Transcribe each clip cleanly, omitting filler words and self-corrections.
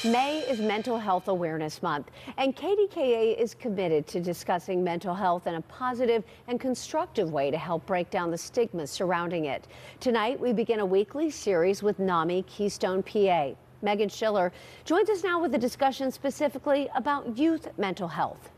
May is Mental Health Awareness Month, and KDKA is committed to discussing mental health in a positive and constructive way to help break down the stigma surrounding it. Tonight, we begin a weekly series with NAMI Keystone PA. Megan Schiller joins us now with a discussion specifically about youth mental health.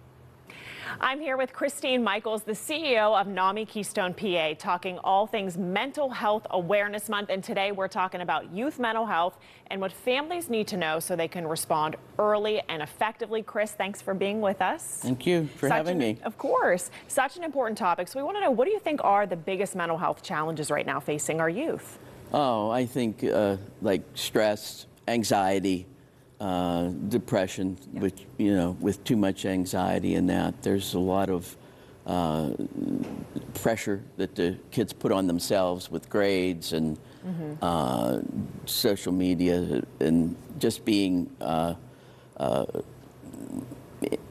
I'm here with Christine Michaels, the CEO of NAMI Keystone PA, talking all things Mental Health Awareness Month. And today we're talking about youth mental health and what families need to know so they can respond early and effectively. Chris, thanks for being with us. Thank you for having me. Of course. Such an important topic. So we want to know, what do you think are the biggest mental health challenges right now facing our youth? Oh, I think like stress, anxiety, depression, which, with too much anxiety in that. There's a lot of pressure that the kids put on themselves with grades and social media and just being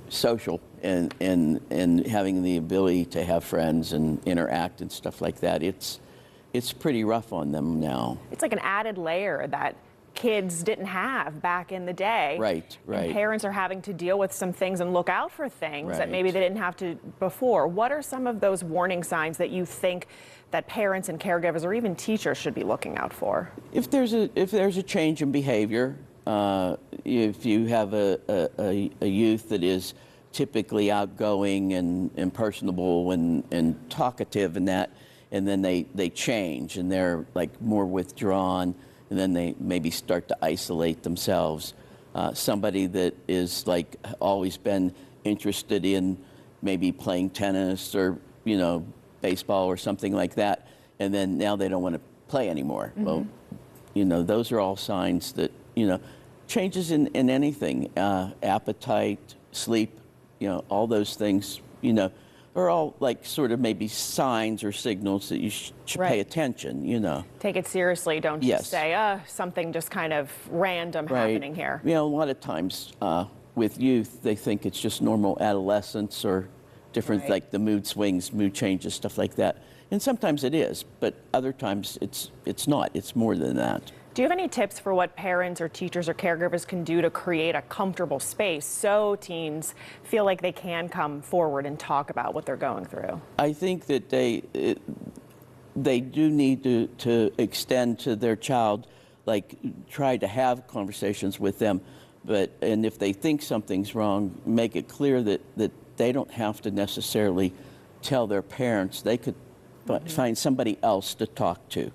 social and having the ability to have friends and interact and stuff like that. It's pretty rough on them now. It's like an added layer that kids didn't have back in the day. Right. And parents are having to deal with some things and look out for things that maybe they didn't have to before. What are some of those warning signs that you think that parents and caregivers or even teachers should be looking out for? If there's a change in behavior, if you have a youth that is typically outgoing and personable and talkative and that, and then they change and they're like more withdrawn, and then they maybe start to isolate themselves. Somebody that is like always been interested in maybe playing tennis or baseball or something like that, and then now they don't want to play anymore. Well, those are all signs that changes in anything, appetite, sleep, all those things, are all like sort of maybe signs or signals that you should pay attention, Take it seriously, don't just say, something just kind of random happening here. A lot of times with youth, they think it's just normal adolescence or different, like the mood swings, mood changes, stuff like that. And sometimes it is, but other times it's not. It's more than that. Do you have any tips for what parents or teachers or caregivers can do to create a comfortable space so teens feel like they can come forward and talk about what they're going through? I think that they do need to extend to their child, like try to have conversations with them, and if they think something's wrong, make it clear that they don't have to necessarily tell their parents. They could find somebody else to talk to,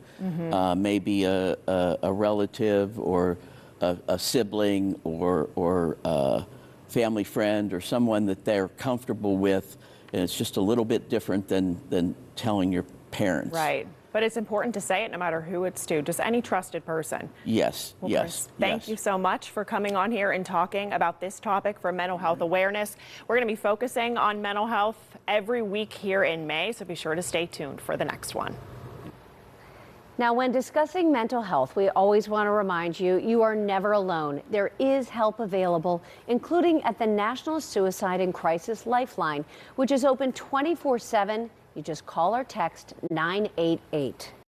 maybe a relative or a sibling or a family friend or someone that they're comfortable with, and it's just a little bit different than telling your parents. Right. But it's important to say it no matter who it's to, just any trusted person. Yes, well, yes. Chris, thank you so much for coming on here and talking about this topic for mental health awareness. We're going to be focusing on mental health every week here in May, so be sure to stay tuned for the next one. Now, when discussing mental health, we always want to remind you, you are never alone. There is help available, including at the National Suicide and Crisis Lifeline, which is open 24/7. You just call or text 988.